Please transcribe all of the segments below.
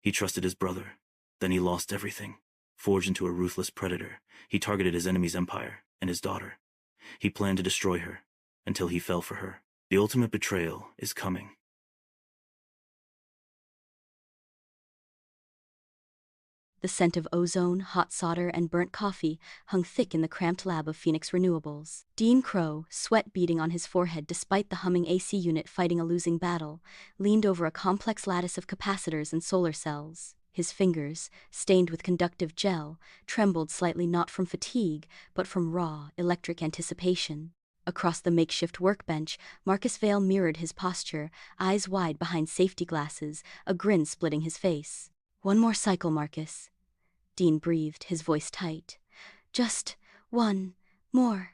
He trusted his brother. Then he lost everything. Forged into a ruthless predator, he targeted his enemy's empire and his daughter. He planned to destroy her, until he fell for her. The ultimate betrayal is coming. The scent of ozone, hot solder, and burnt coffee hung thick in the cramped lab of Phoenix Renewables. Dean Crowe, sweat beading on his forehead despite the humming AC unit fighting a losing battle, leaned over a complex lattice of capacitors and solar cells. His fingers, stained with conductive gel, trembled slightly not from fatigue, but from raw, electric anticipation. Across the makeshift workbench, Marcus Vale mirrored his posture, eyes wide behind safety glasses, a grin splitting his face. "One more cycle, Marcus," Dean breathed, his voice tight. "Just one more."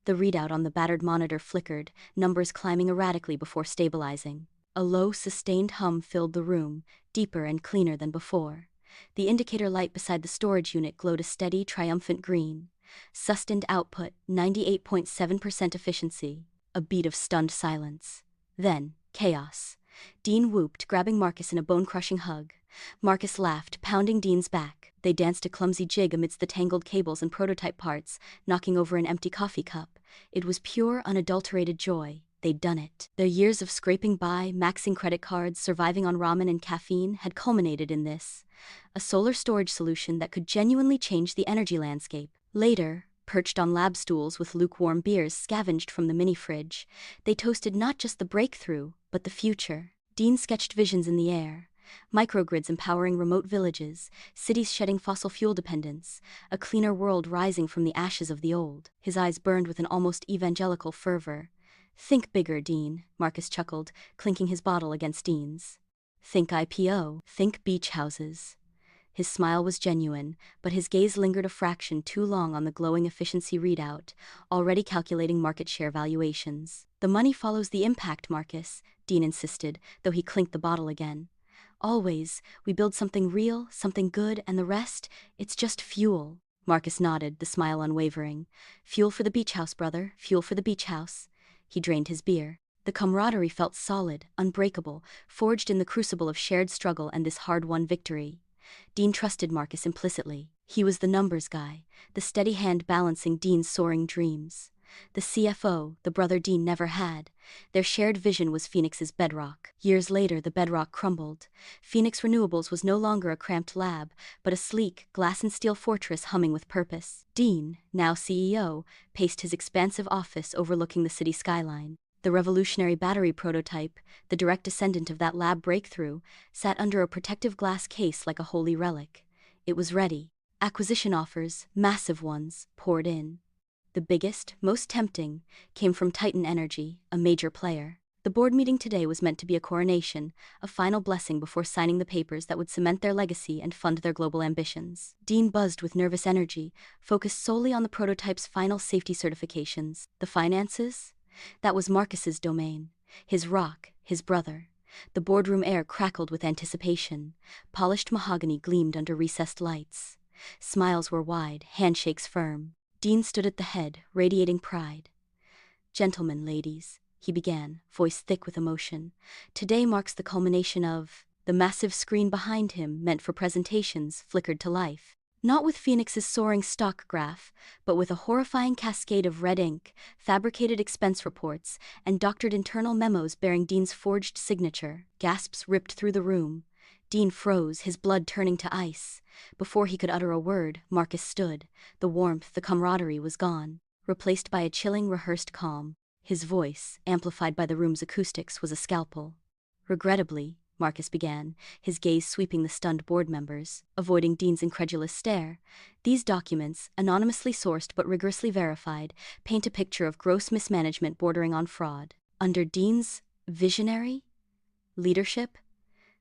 The readout on the battered monitor flickered, numbers climbing erratically before stabilizing. A low, sustained hum filled the room, deeper and cleaner than before. The indicator light beside the storage unit glowed a steady, triumphant green. Sustained output, 98.7% efficiency. A beat of stunned silence. Then, chaos. Dean whooped, grabbing Marcus in a bone-crushing hug. Marcus laughed, pounding Dean's back. They danced a clumsy jig amidst the tangled cables and prototype parts, knocking over an empty coffee cup. It was pure, unadulterated joy. They'd done it. Their years of scraping by, maxing credit cards, surviving on ramen and caffeine had culminated in this. A solar storage solution that could genuinely change the energy landscape. Later, perched on lab stools with lukewarm beers scavenged from the mini-fridge, they toasted not just the breakthrough, but the future. Dean sketched visions in the air. Microgrids empowering remote villages, cities shedding fossil fuel dependence, a cleaner world rising from the ashes of the old. His eyes burned with an almost evangelical fervor. "Think bigger, Dean," Marcus chuckled, clinking his bottle against Dean's. "Think IPO, think beach houses." His smile was genuine, but his gaze lingered a fraction too long on the glowing efficiency readout, already calculating market share valuations. "The money follows the impact, Marcus," Dean insisted, though he clinked the bottle again. "Always, we build something real, something good, and the rest, it's just fuel." Marcus nodded, the smile unwavering. "Fuel for the beach house, brother, fuel for the beach house." He drained his beer. The camaraderie felt solid, unbreakable, forged in the crucible of shared struggle and this hard-won victory. Dean trusted Marcus implicitly. He was the numbers guy, the steady hand balancing Dean's soaring dreams. The CFO, the brother Dean never had. Their shared vision was Phoenix's bedrock. Years later, the bedrock crumbled. Phoenix Renewables was no longer a cramped lab, but a sleek, glass-and-steel fortress humming with purpose. Dean, now CEO, paced his expansive office overlooking the city skyline. The revolutionary battery prototype, the direct descendant of that lab breakthrough, sat under a protective glass case like a holy relic. It was ready. Acquisition offers, massive ones, poured in. The biggest, most tempting, came from Titan Energy, a major player. The board meeting today was meant to be a coronation, a final blessing before signing the papers that would cement their legacy and fund their global ambitions. Dean buzzed with nervous energy, focused solely on the prototype's final safety certifications. The finances? That was Marcus's domain. His rock, his brother. The boardroom air crackled with anticipation. Polished mahogany gleamed under recessed lights. Smiles were wide, handshakes firm. Dean stood at the head, radiating pride. "Gentlemen, ladies," he began, voice thick with emotion. "Today marks the culmination of..." The massive screen behind him, meant for presentations, flickered to life. Not with Phoenix's soaring stock graph, but with a horrifying cascade of red ink, fabricated expense reports, and doctored internal memos bearing Dean's forged signature. Gasps ripped through the room. Dean froze, his blood turning to ice. Before he could utter a word, Marcus stood. The warmth, the camaraderie was gone, replaced by a chilling, rehearsed calm. His voice, amplified by the room's acoustics, was a scalpel. "Regrettably," Marcus began, his gaze sweeping the stunned board members, avoiding Dean's incredulous stare, "these documents, anonymously sourced but rigorously verified, paint a picture of gross mismanagement bordering on fraud. Under Dean's visionary leadership,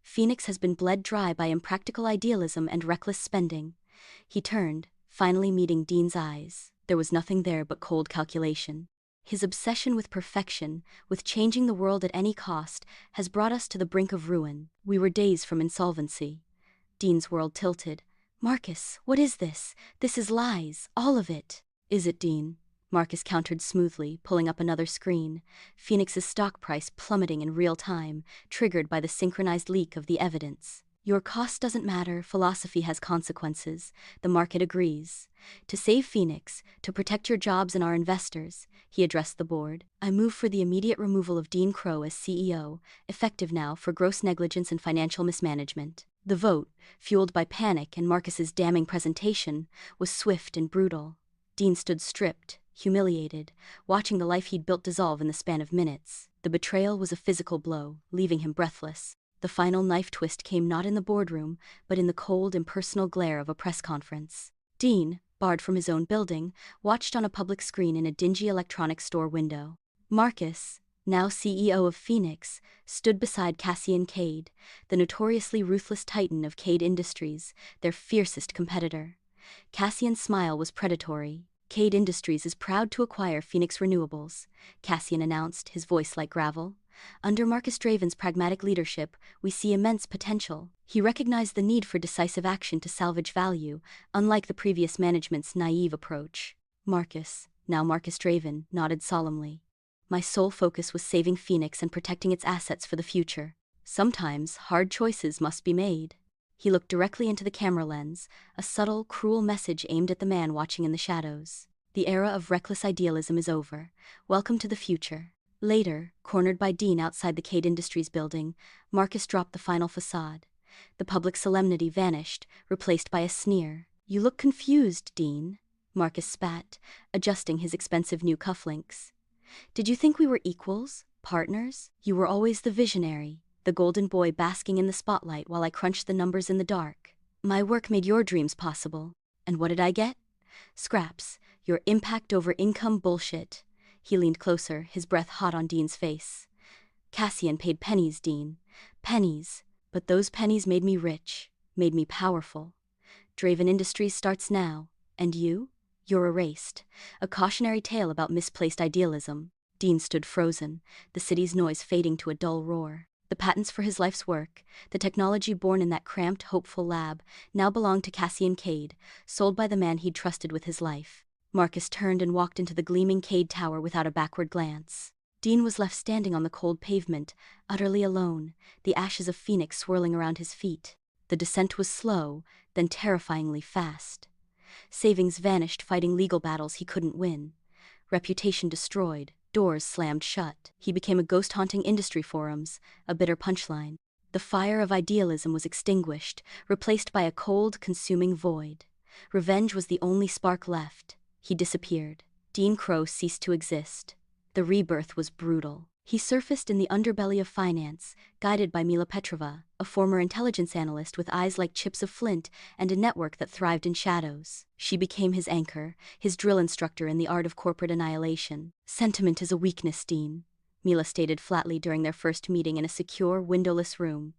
Phoenix has been bled dry by impractical idealism and reckless spending." He turned, finally meeting Dean's eyes. There was nothing there but cold calculation. "His obsession with perfection, with changing the world at any cost, has brought us to the brink of ruin. We were days from insolvency." Dean's world tilted. "Marcus, what is this? This is lies, all of it." "Is it, Dean?" Marcus countered smoothly, pulling up another screen. Phoenix's stock price plummeting in real time, triggered by the synchronized leak of the evidence. Your cost doesn't matter, philosophy has consequences. The market agrees. To save Phoenix, to protect your jobs and our investors, he addressed the board. I move for the immediate removal of Dean Crowe as CEO, effective now for gross negligence and financial mismanagement. The vote, fueled by panic and Marcus's damning presentation, was swift and brutal. Dean stood stripped, humiliated, watching the life he'd built dissolve in the span of minutes. The betrayal was a physical blow, leaving him breathless. The final knife twist came not in the boardroom, but in the cold, impersonal glare of a press conference. Dean, barred from his own building, watched on a public screen in a dingy electronics store window. Marcus, now CEO of Phoenix, stood beside Cassian Kade, the notoriously ruthless titan of Kade Industries, their fiercest competitor. Cassian's smile was predatory. Kade Industries is proud to acquire Phoenix Renewables, Cassian announced, his voice like gravel. Under Marcus Draven's pragmatic leadership, we see immense potential. He recognized the need for decisive action to salvage value, unlike the previous management's naive approach. Marcus, now Marcus Draven, nodded solemnly. My sole focus was saving Phoenix and protecting its assets for the future. Sometimes, hard choices must be made. He looked directly into the camera lens, a subtle, cruel message aimed at the man watching in the shadows. The era of reckless idealism is over. Welcome to the future. Later, cornered by Dean outside the Kade Industries building, Marcus dropped the final facade. The public solemnity vanished, replaced by a sneer. You look confused, Dean, Marcus spat, adjusting his expensive new cufflinks. Did you think we were equals, partners? You were always the visionary, the golden boy basking in the spotlight while I crunched the numbers in the dark. My work made your dreams possible. And what did I get? Scraps, your impact over income bullshit. He leaned closer, his breath hot on Dean's face. Cassian paid pennies, Dean. Pennies. But those pennies made me rich, made me powerful. Draven Industries starts now. And you? You're erased. A cautionary tale about misplaced idealism. Dean stood frozen, the city's noise fading to a dull roar. The patents for his life's work, the technology born in that cramped, hopeful lab, now belonged to Cassian Kade, sold by the man he'd trusted with his life. Marcus turned and walked into the gleaming Kade Tower without a backward glance. Dean was left standing on the cold pavement, utterly alone, the ashes of Phoenix swirling around his feet. The descent was slow, then terrifyingly fast. Savings vanished fighting legal battles he couldn't win. Reputation destroyed, doors slammed shut. He became a ghost haunting industry forums, a bitter punchline. The fire of idealism was extinguished, replaced by a cold, consuming void. Revenge was the only spark left. He disappeared. Dean Crowe ceased to exist. The rebirth was brutal. He surfaced in the underbelly of finance, guided by Mila Petrova, a former intelligence analyst with eyes like chips of flint and a network that thrived in shadows. She became his anchor, his drill instructor in the art of corporate annihilation. Sentiment is a weakness, Dean, Mila stated flatly during their first meeting in a secure, windowless room.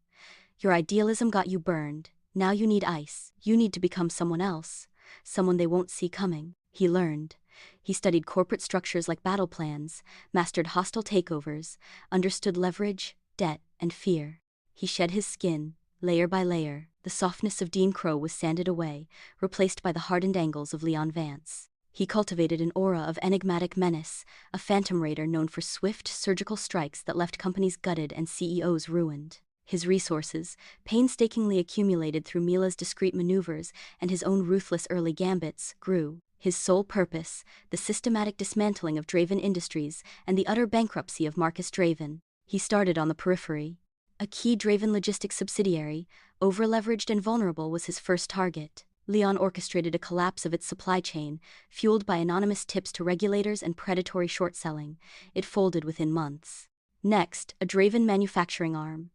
Your idealism got you burned. Now you need ice. You need to become someone else. Someone they won't see coming. He learned. He studied corporate structures like battle plans, mastered hostile takeovers, understood leverage, debt, and fear. He shed his skin, layer by layer. The softness of Dean Crowe was sanded away, replaced by the hardened angles of Leon Vance. He cultivated an aura of enigmatic menace, a phantom raider known for swift, surgical strikes that left companies gutted and CEOs ruined. His resources, painstakingly accumulated through Mila's discreet maneuvers and his own ruthless early gambits, grew. His sole purpose, the systematic dismantling of Draven Industries and the utter bankruptcy of Marcus Draven. He started on the periphery. A key Draven logistics subsidiary, over-leveraged and vulnerable, was his first target. Leon orchestrated a collapse of its supply chain, fueled by anonymous tips to regulators and predatory short-selling. It folded within months. Next, a Draven manufacturing arm.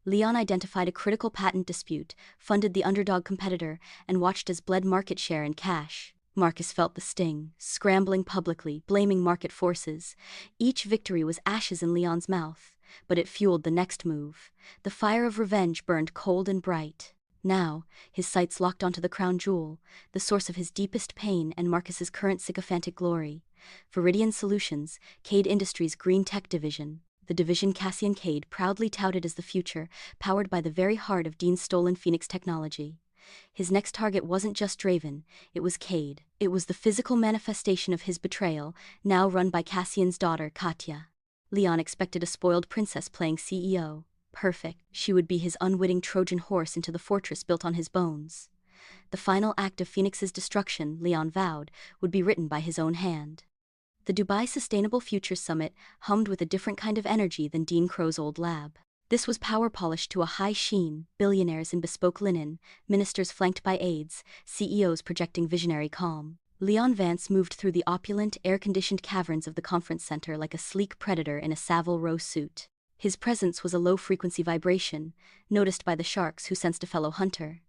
Leon identified a critical patent dispute, funded the underdog competitor, and watched as bled market share and cash. Marcus felt the sting, scrambling publicly, blaming market forces. Each victory was ashes in Leon's mouth, but it fueled the next move. The fire of revenge burned cold and bright. Now, his sights locked onto the crown jewel, the source of his deepest pain and Marcus's current sycophantic glory. Viridian Solutions, Kade Industries' green tech division. The division Cassian Kade proudly touted as the future, powered by the very heart of Dean's stolen Phoenix technology. His next target wasn't just Draven, it was Kade. It was the physical manifestation of his betrayal, now run by Cassian's daughter, Katya. Leon expected a spoiled princess playing CEO. Perfect. She would be his unwitting Trojan horse into the fortress built on his bones. The final act of Phoenix's destruction, Leon vowed, would be written by his own hand. The Dubai Sustainable Futures Summit hummed with a different kind of energy than Dean Crowe's old lab. This was power polished to a high sheen, billionaires in bespoke linen, ministers flanked by aides, CEOs projecting visionary calm. Leon Vance moved through the opulent, air-conditioned caverns of the conference center like a sleek predator in a Savile Row suit. His presence was a low-frequency vibration, noticed by the sharks who sensed a fellow hunter.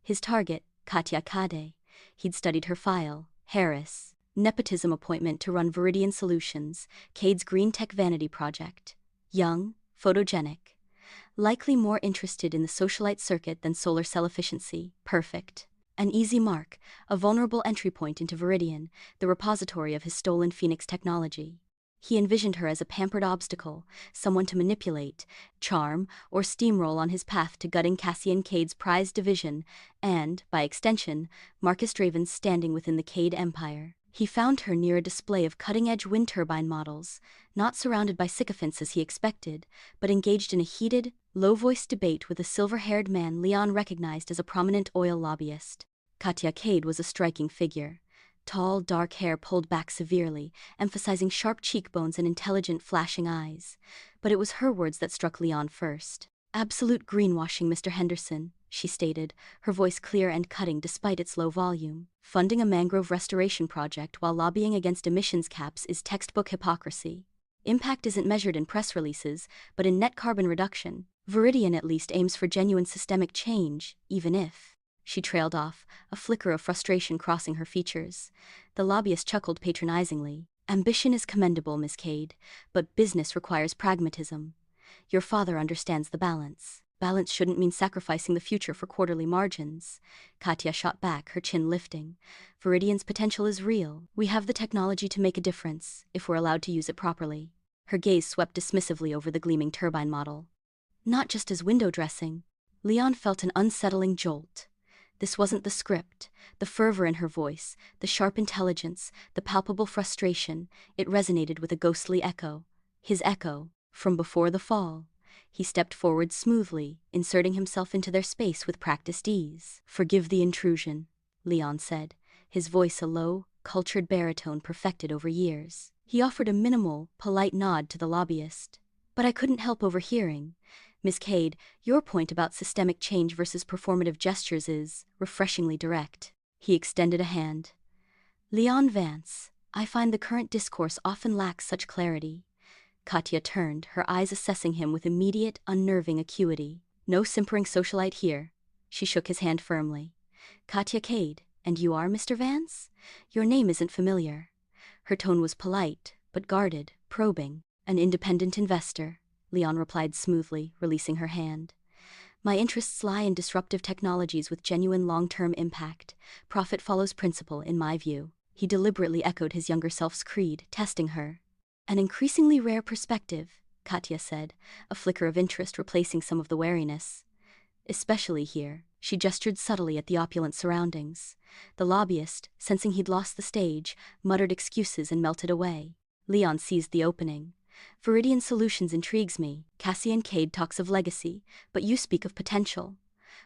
His target, Cassian Kade. He'd studied her file, Harris, nepotism appointment to run Viridian Solutions, Kade's green tech vanity project. Young, photogenic. Likely more interested in the socialite circuit than solar cell efficiency. Perfect. An easy mark, a vulnerable entry point into Viridian, the repository of his stolen Phoenix technology. He envisioned her as a pampered obstacle, someone to manipulate, charm, or steamroll on his path to gutting Cassian Kade's prized division, and, by extension, Marcus Draven's standing within the Kade empire. He found her near a display of cutting-edge wind turbine models, not surrounded by sycophants as he expected, but engaged in a heated, low-voiced debate with a silver-haired man Leon recognized as a prominent oil lobbyist. Katya Kade was a striking figure. Tall, dark hair pulled back severely, emphasizing sharp cheekbones and intelligent, flashing eyes. But it was her words that struck Leon first. "Absolute greenwashing, Mr. Henderson," she stated, her voice clear and cutting despite its low volume. "Funding a mangrove restoration project while lobbying against emissions caps is textbook hypocrisy. Impact isn't measured in press releases, but in net carbon reduction. Viridian at least aims for genuine systemic change, even if..." She trailed off, a flicker of frustration crossing her features. The lobbyist chuckled patronizingly. "Ambition is commendable, Miss Kade, but business requires pragmatism. Your father understands the balance. Balance shouldn't mean sacrificing the future for quarterly margins." Katya shot back, her chin lifting. "Viridian's potential is real. We have the technology to make a difference, if we're allowed to use it properly." Her gaze swept dismissively over the gleaming turbine model. Not just as window dressing. Leon felt an unsettling jolt. This wasn't the script, the fervor in her voice, the sharp intelligence, the palpable frustration. It resonated with a ghostly echo. His echo, from before the fall. He stepped forward smoothly, inserting himself into their space with practiced ease. "Forgive the intrusion," Leon said, his voice a low, cultured baritone perfected over years. He offered a minimal, polite nod to the lobbyist. "But I couldn't help overhearing. Miss Kade, your point about systemic change versus performative gestures is refreshingly direct." He extended a hand. "Leon Vance, I find the current discourse often lacks such clarity." Katya turned, her eyes assessing him with immediate, unnerving acuity. "No simpering socialite here." She shook his hand firmly. "Katya Kade, and you are Mr. Vance? Your name isn't familiar." Her tone was polite, but guarded, probing. "An independent investor," Leon replied smoothly, releasing her hand. "My interests lie in disruptive technologies with genuine long-term impact. Profit follows principle, in my view." He deliberately echoed his younger self's creed, testing her. "An increasingly rare perspective," Katya said, a flicker of interest replacing some of the wariness. "Especially here." She gestured subtly at the opulent surroundings. The lobbyist, sensing he'd lost the stage, muttered excuses and melted away. Leon seized the opening. "Viridian Solutions intrigues me. Cassian Kade talks of legacy, but you speak of potential.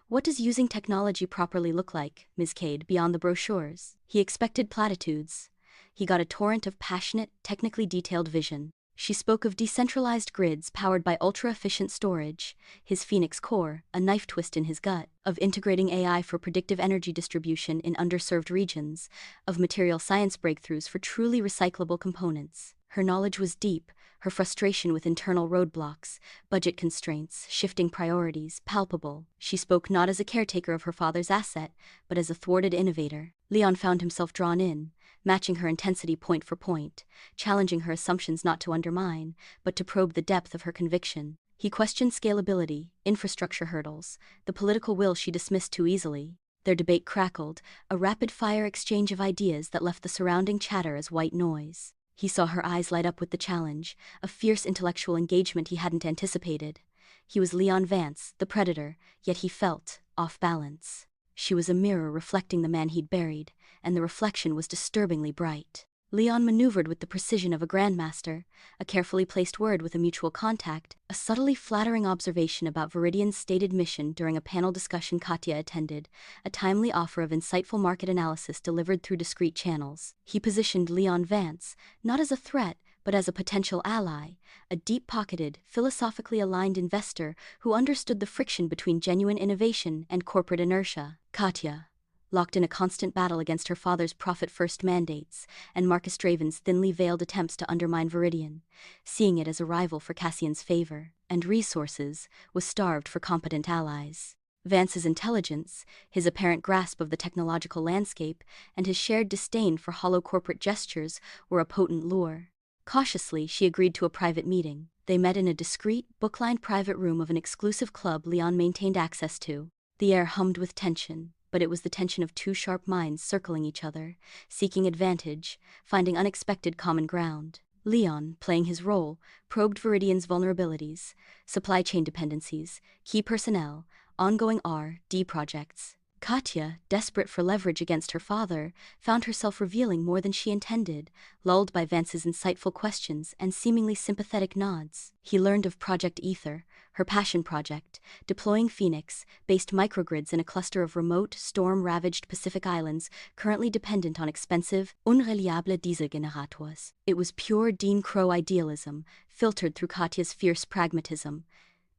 What does using technology properly look like, Ms. Kade, beyond the brochures?" He expected platitudes. He got a torrent of passionate, technically detailed vision. She spoke of decentralized grids powered by ultra-efficient storage, his Phoenix core, a knife twist in his gut, of integrating AI for predictive energy distribution in underserved regions, of material science breakthroughs for truly recyclable components. Her knowledge was deep, her frustration with internal roadblocks, budget constraints, shifting priorities, palpable. She spoke not as a caretaker of her father's asset, but as a thwarted innovator. Leon found himself drawn in, matching her intensity point for point, challenging her assumptions not to undermine, but to probe the depth of her conviction. He questioned scalability, infrastructure hurdles, the political will she dismissed too easily. Their debate crackled, a rapid-fire exchange of ideas that left the surrounding chatter as white noise. He saw her eyes light up with the challenge, a fierce intellectual engagement he hadn't anticipated. He was Leon Vance, the predator, yet he felt off balance. She was a mirror reflecting the man he'd buried, and the reflection was disturbingly bright. Leon maneuvered with the precision of a grandmaster, a carefully placed word with a mutual contact, a subtly flattering observation about Viridian's stated mission during a panel discussion Katya attended, a timely offer of insightful market analysis delivered through discreet channels. He positioned Leon Vance, not as a threat, but as a potential ally, a deep-pocketed, philosophically aligned investor who understood the friction between genuine innovation and corporate inertia. Katya, locked in a constant battle against her father's profit-first mandates and Marcus Draven's thinly veiled attempts to undermine Viridian, seeing it as a rival for Cassian's favor and resources, was starved for competent allies. Vance's intelligence, his apparent grasp of the technological landscape, and his shared disdain for hollow corporate gestures were a potent lure. Cautiously, she agreed to a private meeting. They met in a discreet, book-lined private room of an exclusive club Leon maintained access to. The air hummed with tension, but it was the tension of two sharp minds circling each other, seeking advantage, finding unexpected common ground. Leon, playing his role, probed Viridian's vulnerabilities, supply chain dependencies, key personnel, ongoing R&D projects. Katya, desperate for leverage against her father, found herself revealing more than she intended, lulled by Vance's insightful questions and seemingly sympathetic nods. He learned of Project Ether, her passion project, deploying Phoenix-based microgrids in a cluster of remote, storm-ravaged Pacific islands currently dependent on expensive, unreliable diesel generators. It was pure Dean Crowe idealism, filtered through Katya's fierce pragmatism.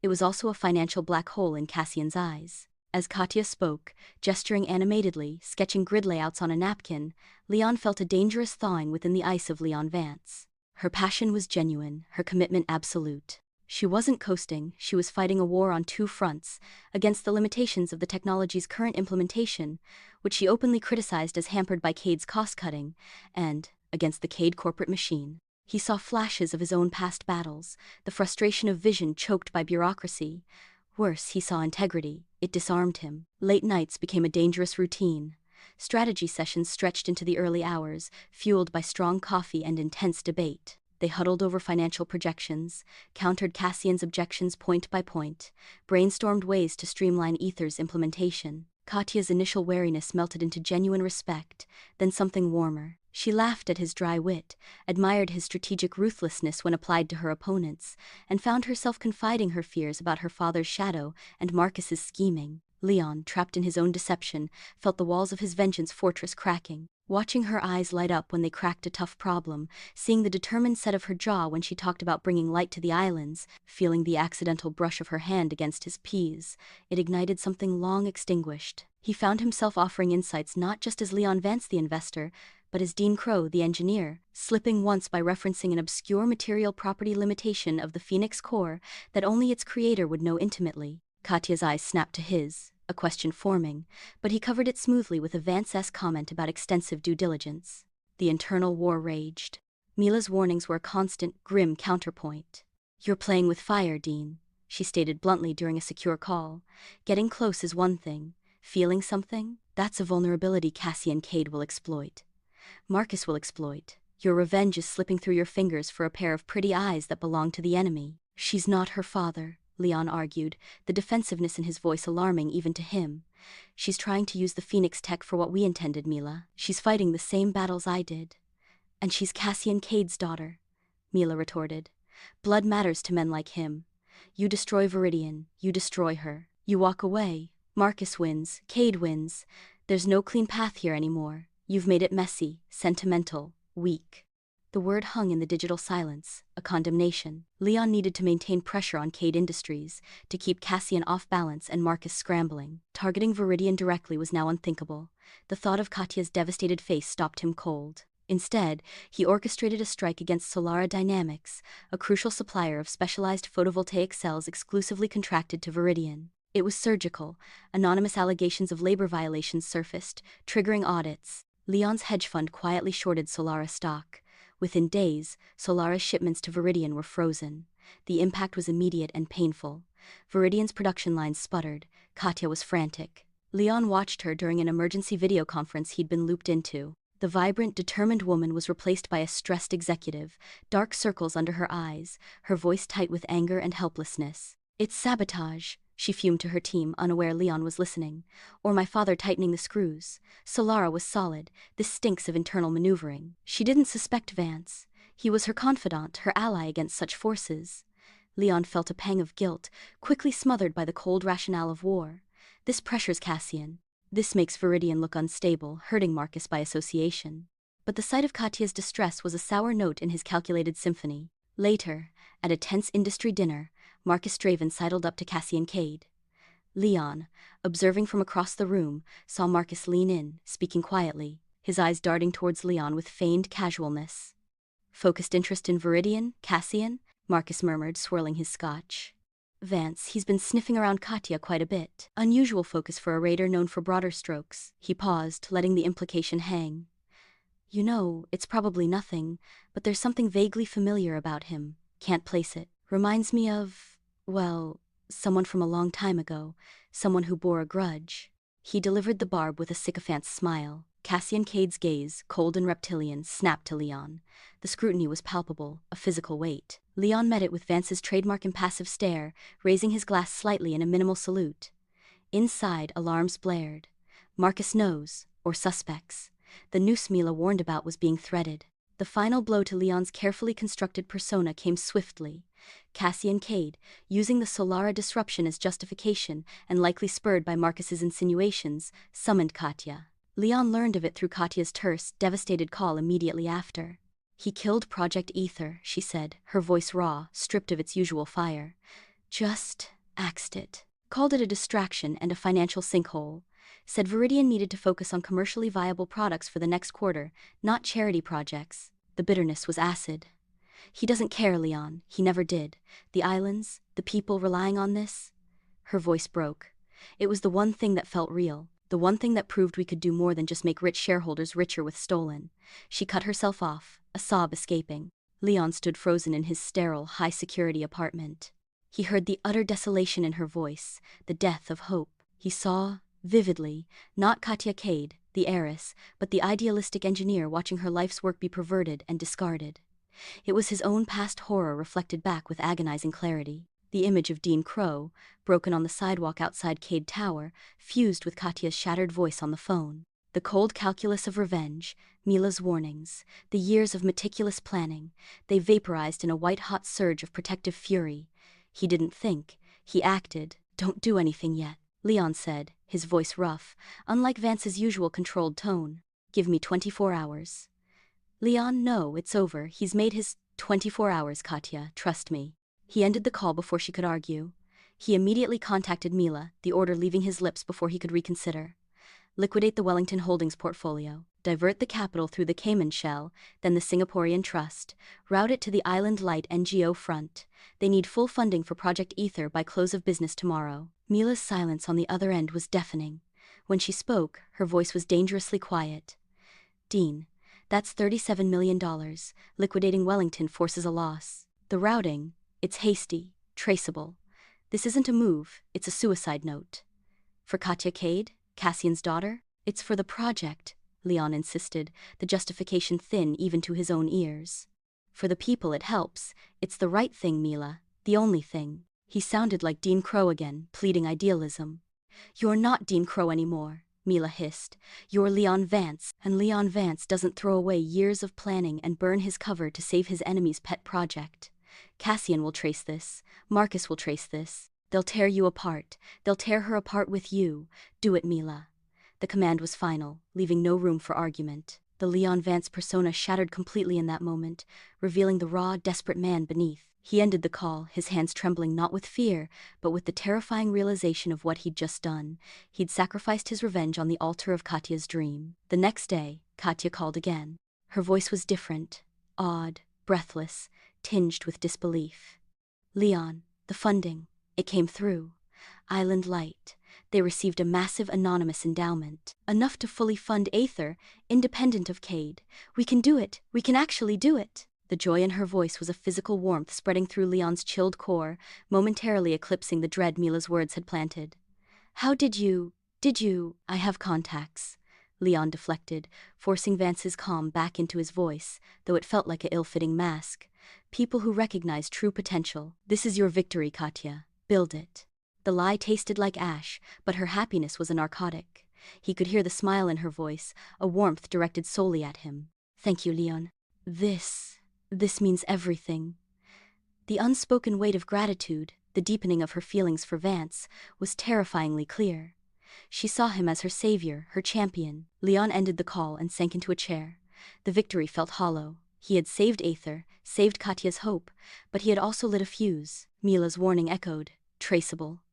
It was also a financial black hole in Cassian's eyes. As Katya spoke, gesturing animatedly, sketching grid layouts on a napkin, Leon felt a dangerous thawing within the ice of Leon Vance. Her passion was genuine, her commitment absolute. She wasn't coasting, she was fighting a war on two fronts, against the limitations of the technology's current implementation, which she openly criticized as hampered by Kade's cost-cutting, and against the Kade corporate machine. He saw flashes of his own past battles, the frustration of vision choked by bureaucracy. Worse, he saw integrity. It disarmed him. Late nights became a dangerous routine. Strategy sessions stretched into the early hours, fueled by strong coffee and intense debate. They huddled over financial projections, countered Cassian's objections point by point, brainstormed ways to streamline Ether's implementation. Katya's initial wariness melted into genuine respect, then something warmer. She laughed at his dry wit, admired his strategic ruthlessness when applied to her opponents, and found herself confiding her fears about her father's shadow and Marcus's scheming. Leon, trapped in his own deception, felt the walls of his vengeance fortress cracking. Watching her eyes light up when they cracked a tough problem, seeing the determined set of her jaw when she talked about bringing light to the islands, feeling the accidental brush of her hand against his peas, it ignited something long extinguished. He found himself offering insights not just as Leon Vance the investor, but as Dean Crowe the engineer, slipping once by referencing an obscure material property limitation of the Phoenix core that only its creator would know intimately. Katya's eyes snapped to his, a question forming, but he covered it smoothly with a Vance-esque comment about extensive due diligence. The internal war raged. Mila's warnings were a constant, grim counterpoint. "You're playing with fire, Dean," she stated bluntly during a secure call. "Getting close is one thing. Feeling something? That's a vulnerability Cassian Kade will exploit. Marcus will exploit. Your revenge is slipping through your fingers for a pair of pretty eyes that belong to the enemy." "She's not her father," Leon argued, the defensiveness in his voice alarming even to him. "She's trying to use the Phoenix tech for what we intended, Mila. She's fighting the same battles I did." "And she's Cassian Kade's daughter," Mila retorted. "Blood matters to men like him. You destroy Viridian, you destroy her. You walk away, Marcus wins, Kade wins. There's no clean path here anymore. You've made it messy, sentimental, weak." The word hung in the digital silence, a condemnation. Leon needed to maintain pressure on Kade Industries, to keep Cassian off balance and Marcus scrambling. Targeting Viridian directly was now unthinkable. The thought of Katya's devastated face stopped him cold. Instead, he orchestrated a strike against Solara Dynamics, a crucial supplier of specialized photovoltaic cells exclusively contracted to Viridian. It was surgical. Anonymous allegations of labor violations surfaced, triggering audits. Leon's hedge fund quietly shorted Solara stock. Within days, Solara's shipments to Viridian were frozen. The impact was immediate and painful. Viridian's production lines sputtered. Katya was frantic. Leon watched her during an emergency video conference he'd been looped into. The vibrant, determined woman was replaced by a stressed executive, dark circles under her eyes, her voice tight with anger and helplessness. "It's sabotage," she fumed to her team, unaware Leon was listening. Or my father tightening the screws. Solara was solid. This stinks of internal maneuvering. She didn't suspect Vance. He was her confidant, her ally against such forces. Leon felt a pang of guilt, quickly smothered by the cold rationale of war. This pressures Cassian. This makes Viridian look unstable, hurting Marcus by association. But the sight of Katya's distress was a sour note in his calculated symphony. Later, at a tense industry dinner, Marcus Draven sidled up to Cassian Kade. Leon, observing from across the room, saw Marcus lean in, speaking quietly, his eyes darting towards Leon with feigned casualness. Focused interest in Viridian, Cassian? Marcus murmured, swirling his scotch. Vance, he's been sniffing around Katya quite a bit. Unusual focus for a raider known for broader strokes. He paused, letting the implication hang. You know, it's probably nothing, but there's something vaguely familiar about him. Can't place it. Reminds me of, well, someone from a long time ago. Someone who bore a grudge. He delivered the barb with a sycophant's smile. Cassian Kade's gaze, cold and reptilian, snapped to Leon. The scrutiny was palpable, a physical weight. Leon met it with Vance's trademark impassive stare, raising his glass slightly in a minimal salute. Inside, alarms blared. Marcus knows, or suspects. The noose Mila warned about was being threaded. The final blow to Leon's carefully constructed persona came swiftly. Cassian Kade, using the Solara disruption as justification and likely spurred by Marcus's insinuations, summoned Katya. Leon learned of it through Katya's terse, devastated call immediately after. He killed Project Ether, she said, her voice raw, stripped of its usual fire. Just axed it. Called it a distraction and a financial sinkhole. Said Viridian needed to focus on commercially viable products for the next quarter, not charity projects. The bitterness was acid. He doesn't care, Leon. He never did. The islands, the people relying on this. Her voice broke. It was the one thing that felt real. The one thing that proved we could do more than just make rich shareholders richer with stolen. She cut herself off, a sob escaping. Leon stood frozen in his sterile, high-security apartment. He heard the utter desolation in her voice, the death of hope. He saw, vividly, not Katya Kade, the heiress, but the idealistic engineer watching her life's work be perverted and discarded. It was his own past horror reflected back with agonizing clarity. The image of Dean Crowe, broken on the sidewalk outside Kade Tower, fused with Katya's shattered voice on the phone. The cold calculus of revenge, Mila's warnings, the years of meticulous planning, they vaporized in a white-hot surge of protective fury. He didn't think, he acted. Don't do anything yet, Leon said, his voice rough, unlike Vance's usual controlled tone. Give me 24 hours. Leon, no, it's over. He's made his 24 hours, Katya, trust me. He ended the call before she could argue. He immediately contacted Mila, the order leaving his lips before he could reconsider. Liquidate the Wellington Holdings portfolio. Divert the capital through the Cayman Shell, then the Singaporean Trust. Route it to the Island Light NGO front. They need full funding for Project Ether by close of business tomorrow. Mila's silence on the other end was deafening. When she spoke, her voice was dangerously quiet. Dean, that's $37 million. Liquidating Wellington forces a loss. The routing, it's hasty, traceable. This isn't a move, it's a suicide note. For Katya Kade, Cassian's daughter? It's for the project, Leon insisted, the justification thin even to his own ears. For the people it helps. It's the right thing, Mila, the only thing. He sounded like Dean Crowe again, pleading idealism. You're not Dean Crowe anymore, Mila hissed. You're Leon Vance, and Leon Vance doesn't throw away years of planning and burn his cover to save his enemy's pet project. Cassian will trace this. Marcus will trace this. They'll tear you apart. They'll tear her apart with you. Do it, Mila. The command was final, leaving no room for argument. The Leon Vance persona shattered completely in that moment, revealing the raw, desperate man beneath. He ended the call, his hands trembling not with fear, but with the terrifying realization of what he'd just done. He'd sacrificed his revenge on the altar of Katya's dream. The next day, Katya called again. Her voice was different, awed, breathless, tinged with disbelief. Leon, the funding, it came through. Island Light. They received a massive anonymous endowment, enough to fully fund Aether, independent of Kade. We can do it. We can actually do it. The joy in her voice was a physical warmth spreading through Leon's chilled core, momentarily eclipsing the dread Mila's words had planted. How did you? I have contacts. Leon deflected, forcing Vance's calm back into his voice, though it felt like a ill-fitting mask. People who recognize true potential. This is your victory, Katya. Build it. The lie tasted like ash, but her happiness was a narcotic. He could hear the smile in her voice, a warmth directed solely at him. "Thank you, Leon. This means everything." The unspoken weight of gratitude, the deepening of her feelings for Vance, was terrifyingly clear. She saw him as her savior, her champion. Leon ended the call and sank into a chair. The victory felt hollow. He had saved Aether, saved Katya's hope, but he had also lit a fuse. Mila's warning echoed, traceable.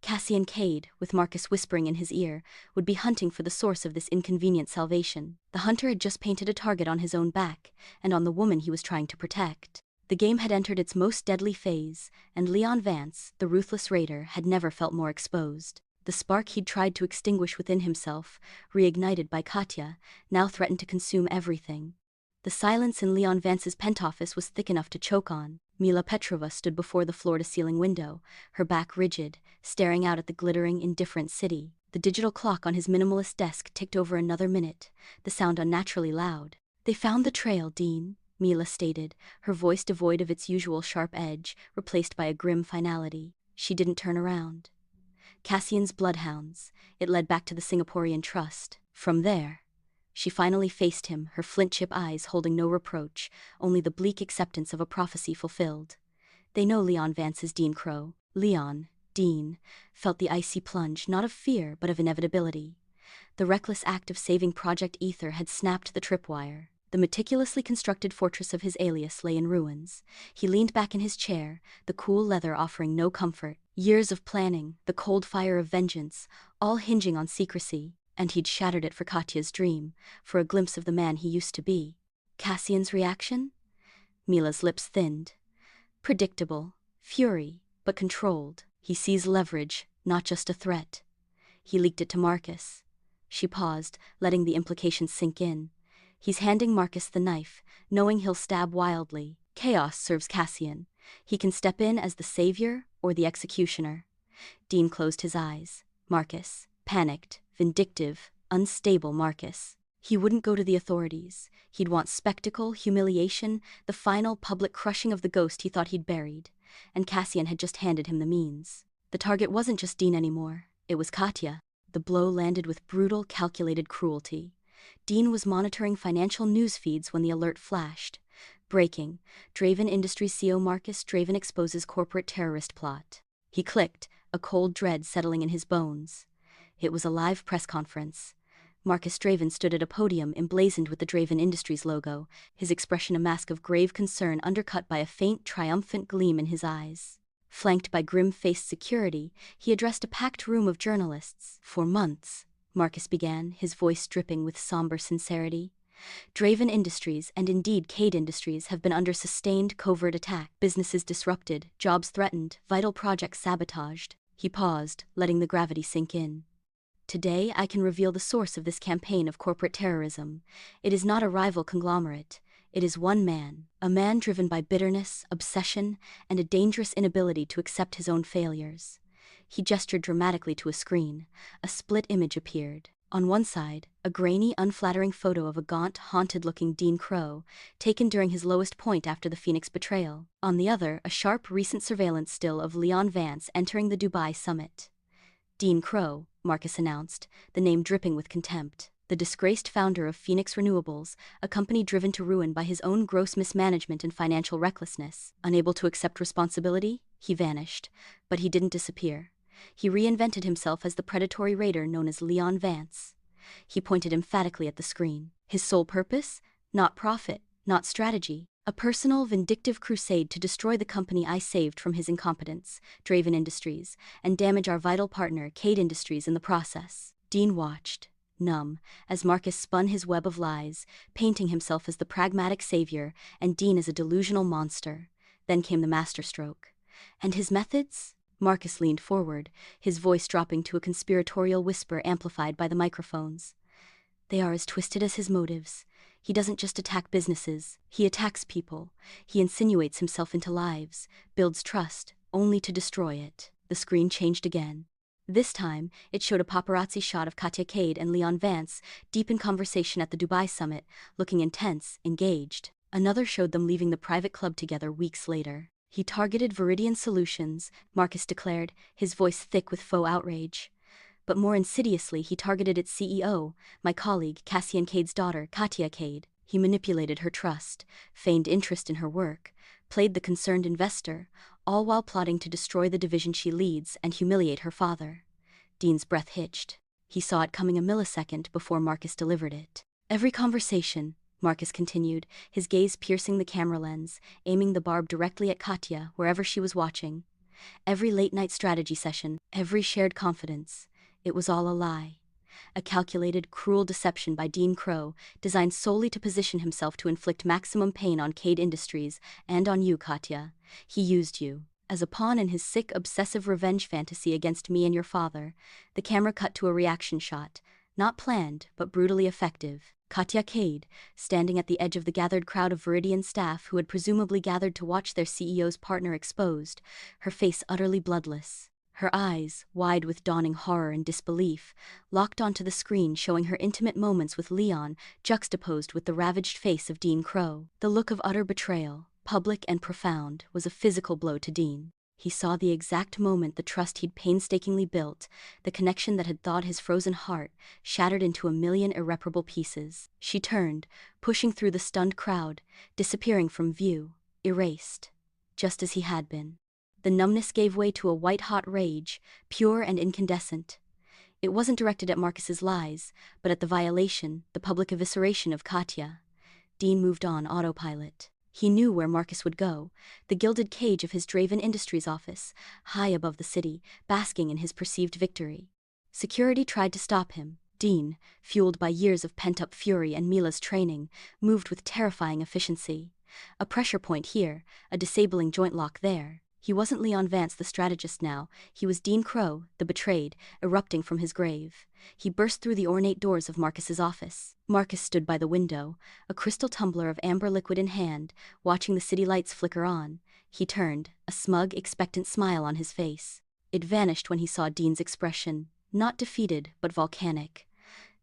Cassian Kade, with Marcus whispering in his ear, would be hunting for the source of this inconvenient salvation. The hunter had just painted a target on his own back, and on the woman he was trying to protect. The game had entered its most deadly phase, and Leon Vance, the ruthless raider, had never felt more exposed. The spark he'd tried to extinguish within himself, reignited by Katya, now threatened to consume everything. The silence in Leon Vance's pentoffice was thick enough to choke on. Mila Petrova stood before the floor-to-ceiling window, her back rigid, staring out at the glittering, indifferent city. The digital clock on his minimalist desk ticked over another minute, the sound unnaturally loud. "They found the trail, Dean," Mila stated, her voice devoid of its usual sharp edge, replaced by a grim finality. She didn't turn around. Cassian's bloodhounds. It led back to the Singaporean trust. From there, she finally faced him, her flint-chip eyes holding no reproach, only the bleak acceptance of a prophecy fulfilled. "They know Leon Vance is Dean Crowe." Leon, Dean, felt the icy plunge, not of fear, but of inevitability. The reckless act of saving Project Aether had snapped the tripwire. The meticulously constructed fortress of his alias lay in ruins. He leaned back in his chair, the cool leather offering no comfort. Years of planning, the cold fire of vengeance, all hinging on secrecy. And he'd shattered it for Katya's dream, for a glimpse of the man he used to be. Cassian's reaction? Mila's lips thinned. Predictable, fury, but controlled. He sees leverage, not just a threat. He leaked it to Marcus. She paused, letting the implications sink in. He's handing Marcus the knife, knowing he'll stab wildly. Chaos serves Cassian. He can step in as the savior or the executioner. Dean closed his eyes. Marcus, panicked, vindictive, unstable Marcus. He wouldn't go to the authorities. He'd want spectacle, humiliation, the final public crushing of the ghost he thought he'd buried. And Cassian had just handed him the means. The target wasn't just Dean anymore. It was Katya. The blow landed with brutal, calculated cruelty. Dean was monitoring financial news feeds when the alert flashed. Breaking. Draven Industries CEO Marcus Draven exposes corporate terrorist plot. He clicked, a cold dread settling in his bones. It was a live press conference. Marcus Draven stood at a podium emblazoned with the Draven Industries logo, his expression a mask of grave concern undercut by a faint, triumphant gleam in his eyes. Flanked by grim-faced security, he addressed a packed room of journalists. "For months," Marcus began, his voice dripping with somber sincerity, "Draven Industries, and indeed Kade Industries, have been under sustained covert attack. Businesses disrupted, jobs threatened, vital projects sabotaged." He paused, letting the gravity sink in. "Today I can reveal the source of this campaign of corporate terrorism. It is not a rival conglomerate. It is one man, a man driven by bitterness, obsession, and a dangerous inability to accept his own failures." He gestured dramatically to a screen. A split image appeared. On one side, a grainy, unflattering photo of a gaunt, haunted-looking Dean Crowe, taken during his lowest point after the Phoenix betrayal. On the other, a sharp, recent surveillance still of Leon Vance entering the Dubai summit. "Dean Crowe," Marcus announced, the name dripping with contempt. "The disgraced founder of Phoenix Renewables, a company driven to ruin by his own gross mismanagement and financial recklessness. Unable to accept responsibility, he vanished. But he didn't disappear. He reinvented himself as the predatory raider known as Leon Vance." He pointed emphatically at the screen. "His sole purpose? Not profit, not strategy. A personal, vindictive crusade to destroy the company I saved from his incompetence, Draven Industries, and damage our vital partner, Kade Industries, in the process." Dean watched, numb, as Marcus spun his web of lies, painting himself as the pragmatic savior and Dean as a delusional monster. Then came the masterstroke. "And his methods?" Marcus leaned forward, his voice dropping to a conspiratorial whisper amplified by the microphones. "They are as twisted as his motives. He doesn't just attack businesses, he attacks people. He insinuates himself into lives, builds trust, only to destroy it." The screen changed again. This time, it showed a paparazzi shot of Katya Kade and Leon Vance, deep in conversation at the Dubai summit, looking intense, engaged. Another showed them leaving the private club together weeks later. He targeted Viridian Solutions, Marcus declared, his voice thick with faux outrage. But more insidiously, he targeted its CEO, my colleague, Cassian Kade's daughter, Katya Kade. He manipulated her trust, feigned interest in her work, played the concerned investor, all while plotting to destroy the division she leads and humiliate her father. Dean's breath hitched. He saw it coming a millisecond before Marcus delivered it. Every conversation, Marcus continued, his gaze piercing the camera lens, aiming the barb directly at Katya wherever she was watching. Every late-night strategy session, every shared confidence. It was all a lie. A calculated, cruel deception by Dean Crowe, designed solely to position himself to inflict maximum pain on Kade Industries and on you, Katya. He used you as a pawn in his sick, obsessive revenge fantasy against me and your father. The camera cut to a reaction shot, not planned, but brutally effective. Katya Kade, standing at the edge of the gathered crowd of Viridian staff who had presumably gathered to watch their CEO's partner exposed, her face utterly bloodless. Her eyes, wide with dawning horror and disbelief, locked onto the screen showing her intimate moments with Leon, juxtaposed with the ravaged face of Dean Crowe. The look of utter betrayal, public and profound, was a physical blow to Dean. He saw the exact moment the trust he'd painstakingly built, the connection that had thawed his frozen heart, shattered into a million irreparable pieces. She turned, pushing through the stunned crowd, disappearing from view, erased, just as he had been. The numbness gave way to a white-hot rage, pure and incandescent. It wasn't directed at Marcus's lies, but at the violation, the public evisceration of Katya. Dean moved on autopilot. He knew where Marcus would go, the gilded cage of his Draven Industries office, high above the city, basking in his perceived victory. Security tried to stop him. Dean, fueled by years of pent-up fury and Mila's training, moved with terrifying efficiency. A pressure point here, a disabling joint lock there. He wasn't Leon Vance the strategist now, he was Dean Crowe, the betrayed, erupting from his grave. He burst through the ornate doors of Marcus's office. Marcus stood by the window, a crystal tumbler of amber liquid in hand, watching the city lights flicker on. He turned, a smug, expectant smile on his face. It vanished when he saw Dean's expression, not defeated, but volcanic.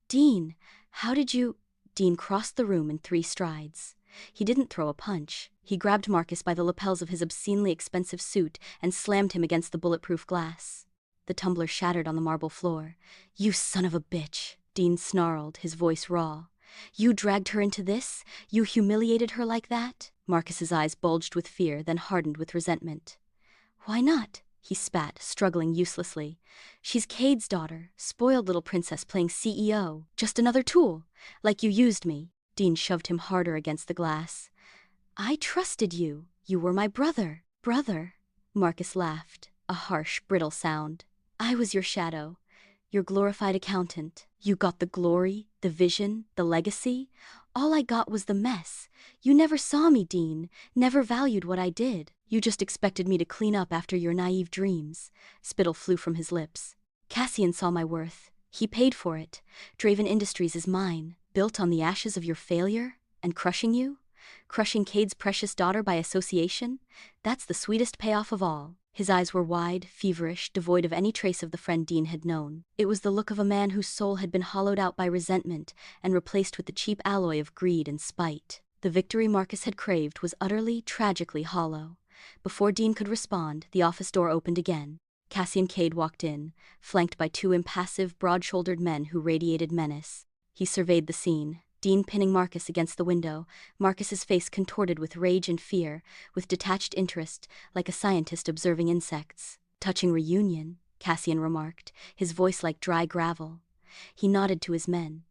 "Dean, how did you—" Dean crossed the room in 3 strides. He didn't throw a punch. He grabbed Marcus by the lapels of his obscenely expensive suit and slammed him against the bulletproof glass. The tumbler shattered on the marble floor. "You son of a bitch," Dean snarled, his voice raw. "You dragged her into this? You humiliated her like that?" Marcus's eyes bulged with fear, then hardened with resentment. "Why not?" he spat, struggling uselessly. "She's Kade's daughter, spoiled little princess playing CEO. Just another tool, like you used me." Dean shoved him harder against the glass. "I trusted you. You were my brother." "Brother?" Marcus laughed, a harsh, brittle sound. "I was your shadow, your glorified accountant. You got the glory, the vision, the legacy. All I got was the mess. You never saw me, Dean, never valued what I did. You just expected me to clean up after your naive dreams." Spittle flew from his lips. "Cassian saw my worth. He paid for it. Draven Industries is mine. Built on the ashes of your failure? And crushing you? Crushing Kade's precious daughter by association? That's the sweetest payoff of all." His eyes were wide, feverish, devoid of any trace of the friend Dean had known. It was the look of a man whose soul had been hollowed out by resentment and replaced with the cheap alloy of greed and spite. The victory Marcus had craved was utterly, tragically hollow. Before Dean could respond, the office door opened again. Cassian Kade walked in, flanked by 2 impassive, broad-shouldered men who radiated menace. He surveyed the scene, Dean pinning Marcus against the window, Marcus's face contorted with rage and fear, with detached interest, like a scientist observing insects. "Touching reunion," Cassian remarked, his voice like dry gravel. He nodded to his men.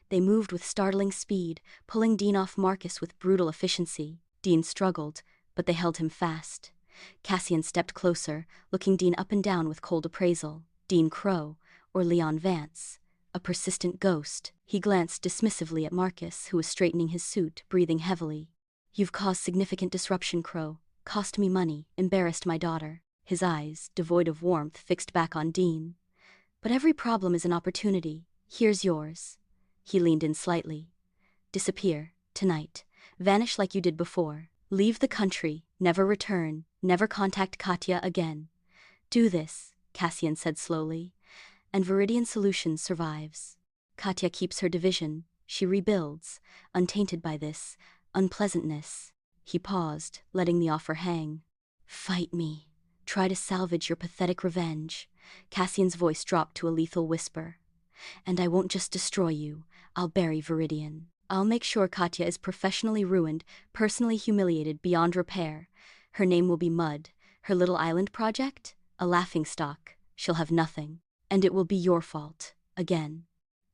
They moved with startling speed, pulling Dean off Marcus with brutal efficiency. Dean struggled, but they held him fast. Cassian stepped closer, looking Dean up and down with cold appraisal. Dean Crowe, or Leon Vance. A persistent ghost. He glanced dismissively at Marcus, who was straightening his suit, breathing heavily. "You've caused significant disruption, Crowe. Cost me money, embarrassed my daughter." His eyes, devoid of warmth, fixed back on Dean. "But every problem is an opportunity. Here's yours." He leaned in slightly. "Disappear, tonight. Vanish like you did before. Leave the country, never return, never contact Katya again. Do this," Cassian said slowly, "and Viridian Solutions survives. Katya keeps her division, she rebuilds, untainted by this unpleasantness." He paused, letting the offer hang. Fight me. Try to salvage your pathetic revenge. Cassian's voice dropped to a lethal whisper. And I won't just destroy you, I'll bury Viridian. I'll make sure Katya is professionally ruined, personally humiliated beyond repair. Her name will be mud. Her little island project? A laughingstock. She'll have nothing. And it will be your fault. Again.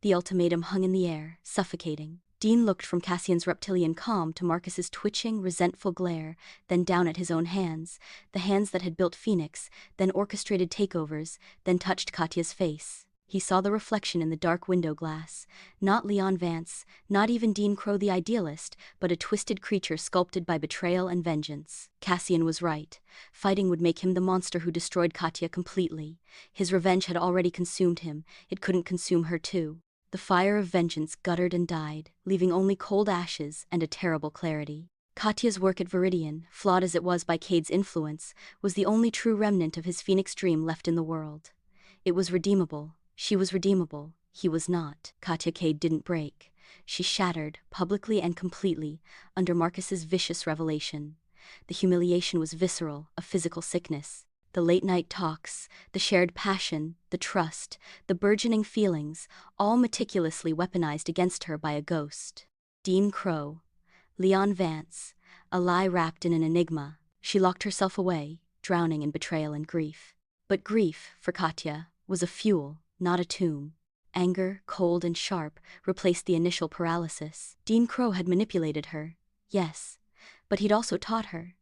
The ultimatum hung in the air, suffocating. Dean looked from Cassian's reptilian calm to Marcus's twitching, resentful glare, then down at his own hands, the hands that had built Phoenix, then orchestrated takeovers, then touched Katya's face. He saw the reflection in the dark window glass. Not Leon Vance, not even Dean Crowe the idealist, but a twisted creature sculpted by betrayal and vengeance. Cassian was right. Fighting would make him the monster who destroyed Katya completely. His revenge had already consumed him. It couldn't consume her too. The fire of vengeance guttered and died, leaving only cold ashes and a terrible clarity. Katya's work at Viridian, flawed as it was by Kade's influence, was the only true remnant of his Phoenix dream left in the world. It was redeemable. She was redeemable. He was not. Katya Kade didn't break. She shattered, publicly and completely, under Marcus's vicious revelation. The humiliation was visceral, a physical sickness. The late-night talks, the shared passion, the trust, the burgeoning feelings, all meticulously weaponized against her by a ghost. Dean Crowe. Leon Vance. A lie wrapped in an enigma. She locked herself away, drowning in betrayal and grief. But grief, for Katya, was a fuel, not a tomb. Anger, cold and sharp, replaced the initial paralysis. Dean Crowe had manipulated her, yes, but he'd also taught her.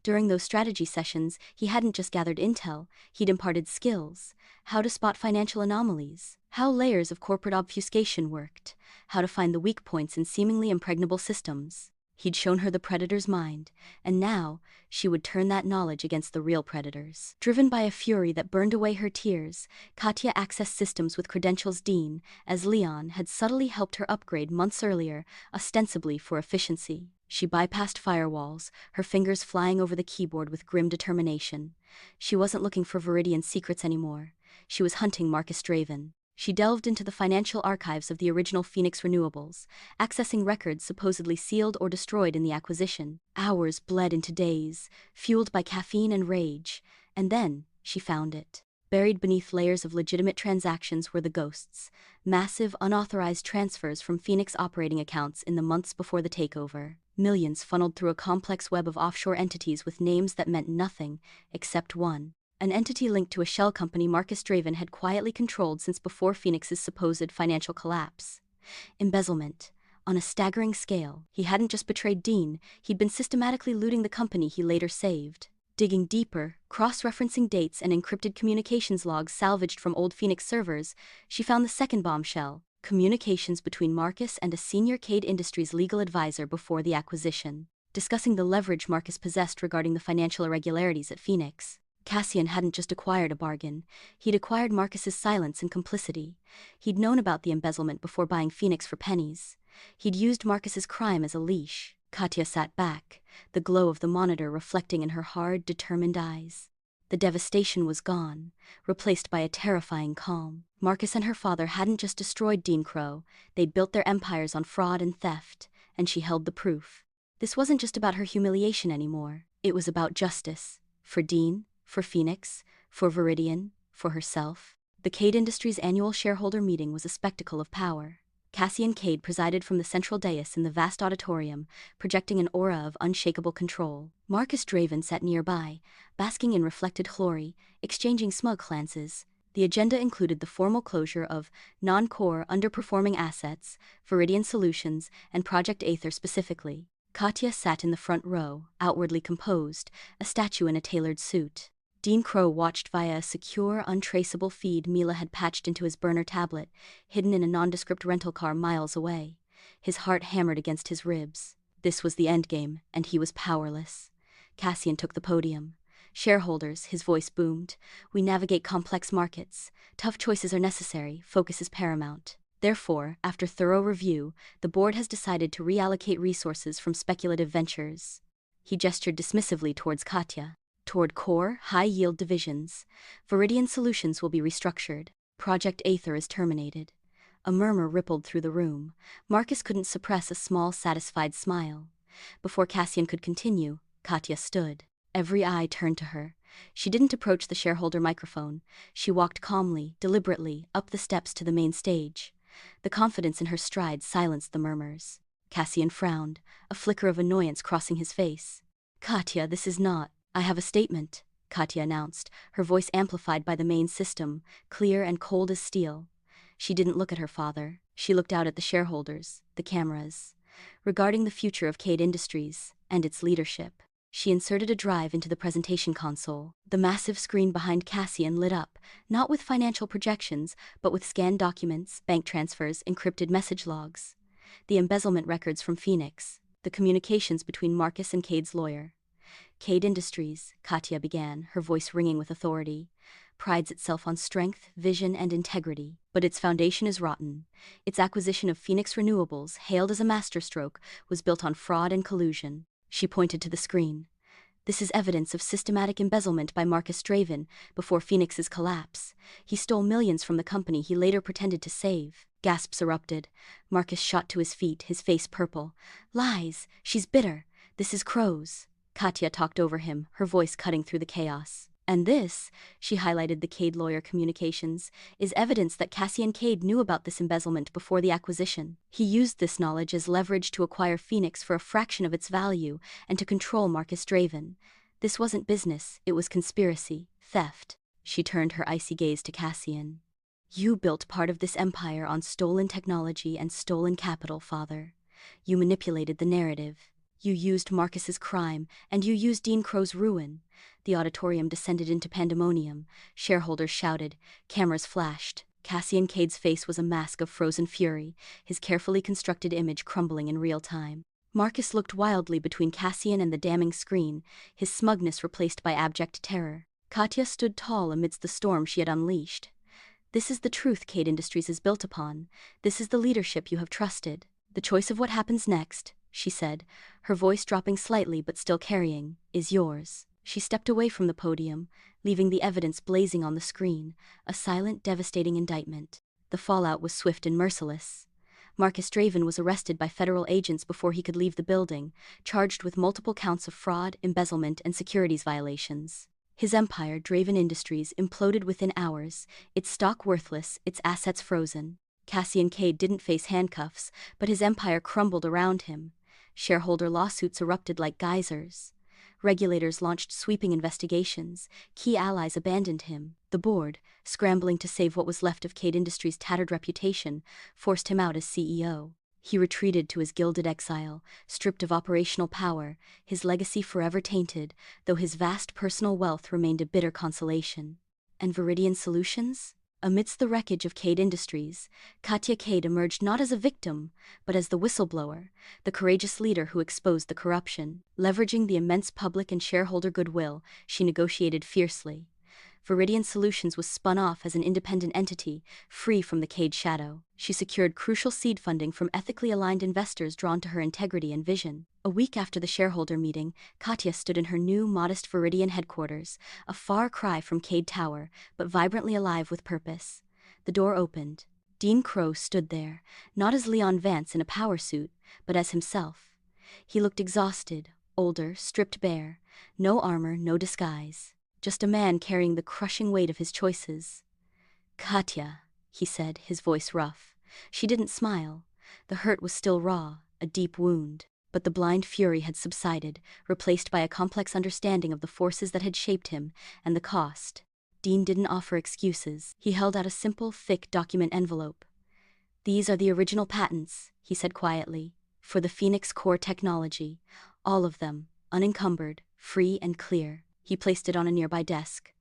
During those strategy sessions, he hadn't just gathered intel, he'd imparted skills. How to spot financial anomalies, how layers of corporate obfuscation worked, how to find the weak points in seemingly impregnable systems. He'd shown her the predator's mind, and now she would turn that knowledge against the real predators. Driven by a fury that burned away her tears, Katya accessed systems with credentials Dean, as Leon, had subtly helped her upgrade months earlier, ostensibly for efficiency. She bypassed firewalls, her fingers flying over the keyboard with grim determination. She wasn't looking for Viridian secrets anymore. She was hunting Marcus Draven. She delved into the financial archives of the original Phoenix Renewables, accessing records supposedly sealed or destroyed in the acquisition. Hours bled into days, fueled by caffeine and rage, and then she found it. Buried beneath layers of legitimate transactions were the ghosts, massive, unauthorized transfers from Phoenix operating accounts in the months before the takeover. Millions funneled through a complex web of offshore entities with names that meant nothing, except one. An entity linked to a shell company Marcus Draven had quietly controlled since before Phoenix's supposed financial collapse. Embezzlement. On a staggering scale, he hadn't just betrayed Dean, he'd been systematically looting the company he later saved. Digging deeper, cross-referencing dates and encrypted communications logs salvaged from old Phoenix servers, she found the second bombshell: communications between Marcus and a senior Kade Industries legal advisor before the acquisition, discussing the leverage Marcus possessed regarding the financial irregularities at Phoenix. Cassian hadn't just acquired a bargain, he'd acquired Marcus's silence and complicity. He'd known about the embezzlement before buying Phoenix for pennies. He'd used Marcus's crime as a leash. Katya sat back, the glow of the monitor reflecting in her hard, determined eyes. The devastation was gone, replaced by a terrifying calm. Marcus and her father hadn't just destroyed Dean Crowe, they'd built their empires on fraud and theft, and she held the proof. This wasn't just about her humiliation anymore, it was about justice. For Dean, for Phoenix, for Viridian, for herself. The Kade Industries annual shareholder meeting was a spectacle of power. Cassian Kade presided from the central dais in the vast auditorium, projecting an aura of unshakable control. Marcus Draven sat nearby, basking in reflected glory, exchanging smug glances. The agenda included the formal closure of non-core, underperforming assets, Viridian Solutions, and Project Aether specifically. Katya sat in the front row, outwardly composed, a statue in a tailored suit. Dean Crowe watched via a secure, untraceable feed Mila had patched into his burner tablet, hidden in a nondescript rental car miles away. His heart hammered against his ribs. This was the endgame, and he was powerless. Cassian took the podium. Shareholders, his voice boomed. We navigate complex markets. Tough choices are necessary, focus is paramount. Therefore, after thorough review, the board has decided to reallocate resources from speculative ventures. He gestured dismissively towards Katya. Toward core, high-yield divisions. Viridian Solutions will be restructured. Project Aether is terminated. A murmur rippled through the room. Marcus couldn't suppress a small, satisfied smile. Before Cassian could continue, Katya stood. Every eye turned to her. She didn't approach the shareholder microphone. She walked calmly, deliberately, up the steps to the main stage. The confidence in her stride silenced the murmurs. Cassian frowned, a flicker of annoyance crossing his face. "Katya, this is not. I have a statement," Katya announced, her voice amplified by the main system, clear and cold as steel. She didn't look at her father. She looked out at the shareholders, the cameras. Regarding the future of Kade Industries and its leadership, she inserted a drive into the presentation console. The massive screen behind Cassian lit up, not with financial projections, but with scanned documents, bank transfers, encrypted message logs. The embezzlement records from Phoenix, the communications between Marcus and Kade's lawyer. Kade Industries, Katya began, her voice ringing with authority, prides itself on strength, vision, and integrity, but its foundation is rotten. Its acquisition of Phoenix Renewables, hailed as a masterstroke, was built on fraud and collusion. She pointed to the screen. "This is evidence of systematic embezzlement by Marcus Draven before Phoenix's collapse. He stole millions from the company he later pretended to save." Gasps erupted. Marcus shot to his feet, his face purple. "Lies! She's bitter! This is Crowe's." Katya talked over him, her voice cutting through the chaos. "And this," she highlighted the Kade lawyer communications, "is evidence that Cassian Kade knew about this embezzlement before the acquisition. He used this knowledge as leverage to acquire Phoenix for a fraction of its value and to control Marcus Draven. This wasn't business, it was conspiracy, theft." She turned her icy gaze to Cassian. "You built part of this empire on stolen technology and stolen capital, father. You manipulated the narrative. You used Marcus's crime, and you used Dean Crowe's ruin." The auditorium descended into pandemonium. Shareholders shouted. Cameras flashed. Cassian Kade's face was a mask of frozen fury, his carefully constructed image crumbling in real time. Marcus looked wildly between Cassian and the damning screen, his smugness replaced by abject terror. Katya stood tall amidst the storm she had unleashed. "This is the truth Kade Industries is built upon. This is the leadership you have trusted. The choice of what happens next," she said, her voice dropping slightly but still carrying, "is yours." She stepped away from the podium, leaving the evidence blazing on the screen, a silent, devastating indictment. The fallout was swift and merciless. Marcus Draven was arrested by federal agents before he could leave the building, charged with multiple counts of fraud, embezzlement, and securities violations. His empire, Draven Industries, imploded within hours, its stock worthless, its assets frozen. Cassian Kade didn't face handcuffs, but his empire crumbled around him. Shareholder lawsuits erupted like geysers. Regulators launched sweeping investigations. Key allies abandoned him. The board, scrambling to save what was left of Kade Industries' tattered reputation, forced him out as CEO. He retreated to his gilded exile, stripped of operational power, his legacy forever tainted, though his vast personal wealth remained a bitter consolation. And Viridian Solutions? Amidst the wreckage of Kade Industries, Katya Kade emerged not as a victim, but as the whistleblower, the courageous leader who exposed the corruption. Leveraging the immense public and shareholder goodwill, she negotiated fiercely. Viridian Solutions was spun off as an independent entity, free from the Kade shadow. She secured crucial seed funding from ethically aligned investors drawn to her integrity and vision. A week after the shareholder meeting, Katya stood in her new, modest Viridian headquarters, a far cry from Kade Tower, but vibrantly alive with purpose. The door opened. Dean Crowe stood there, not as Leon Vance in a power suit, but as himself. He looked exhausted, older, stripped bare, no armor, no disguise. Just a man carrying the crushing weight of his choices. "Katya," he said, his voice rough. She didn't smile. The hurt was still raw, a deep wound. But the blind fury had subsided, replaced by a complex understanding of the forces that had shaped him, and the cost. Dean didn't offer excuses. He held out a simple, thick document envelope. "These are the original patents," he said quietly, "for the Phoenix core technology. All of them, unencumbered, free and clear." He placed it on a nearby desk.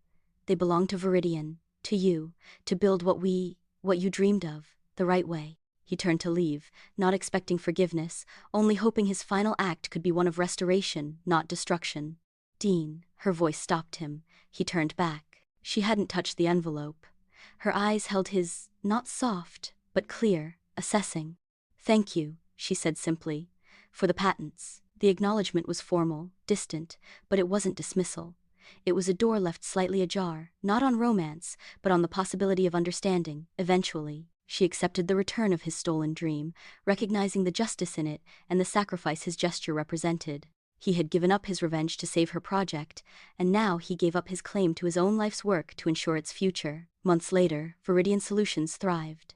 "They belong to Viridian, to you, to build what you dreamed of, the right way." He turned to leave, not expecting forgiveness, only hoping his final act could be one of restoration, not destruction. "Dean," her voice stopped him. He turned back. She hadn't touched the envelope. Her eyes held his, not soft, but clear, assessing. "Thank you," she said simply, "for the patents." The acknowledgement was formal, distant, but it wasn't dismissal. It was a door left slightly ajar, not on romance, but on the possibility of understanding, eventually. She accepted the return of his stolen dream, recognizing the justice in it and the sacrifice his gesture represented. He had given up his revenge to save her project, and now he gave up his claim to his own life's work to ensure its future. Months later, Viridian Solutions thrived.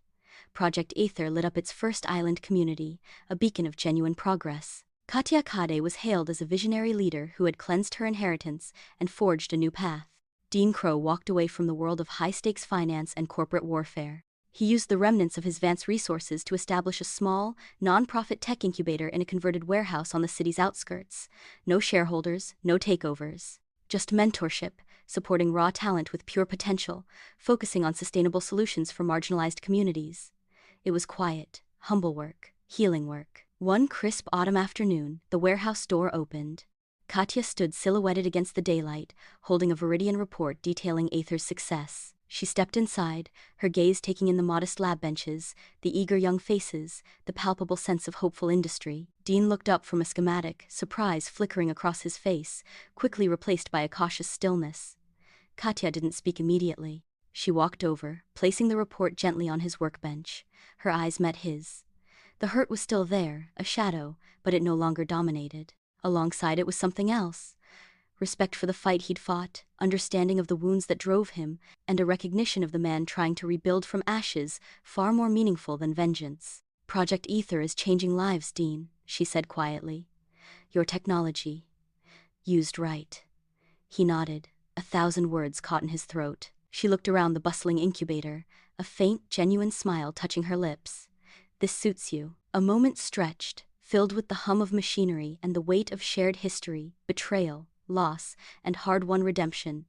Project Aether lit up its first island community, a beacon of genuine progress. Cassian Kade was hailed as a visionary leader who had cleansed her inheritance and forged a new path. Dean Crowe walked away from the world of high-stakes finance and corporate warfare. He used the remnants of his Vance resources to establish a small, non-profit tech incubator in a converted warehouse on the city's outskirts. No shareholders, no takeovers. Just mentorship, supporting raw talent with pure potential, focusing on sustainable solutions for marginalized communities. It was quiet, humble work, healing work. One crisp autumn afternoon, the warehouse door opened. Katya stood silhouetted against the daylight, holding a Viridian report detailing Aether's success. She stepped inside, her gaze taking in the modest lab benches, the eager young faces, the palpable sense of hopeful industry. Dean looked up from a schematic, surprise flickering across his face, quickly replaced by a cautious stillness. Katya didn't speak immediately. She walked over, placing the report gently on his workbench. Her eyes met his. The hurt was still there, a shadow, but it no longer dominated. Alongside it was something else. Respect for the fight he'd fought, understanding of the wounds that drove him, and a recognition of the man trying to rebuild from ashes, far more meaningful than vengeance. Project Aether is changing lives, Dean, she said quietly. Your technology. Used right. He nodded, 1,000 words caught in his throat. She looked around the bustling incubator, a faint, genuine smile touching her lips. This suits you. A moment stretched, filled with the hum of machinery and the weight of shared history, betrayal, loss, and hard-won redemption.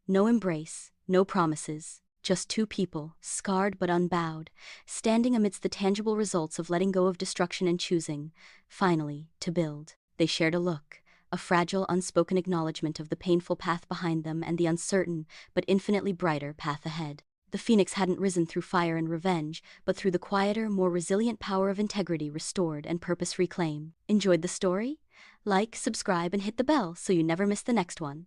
No embrace, no promises, just two people, scarred but unbowed, standing amidst the tangible results of letting go of destruction and choosing, finally, to build. They shared a look, a fragile, unspoken acknowledgement of the painful path behind them and the uncertain, but infinitely brighter path ahead. The phoenix hadn't risen through fire and revenge, but through the quieter, more resilient power of integrity restored and purpose reclaimed. Enjoyed the story? Like, subscribe, and hit the bell so you never miss the next one.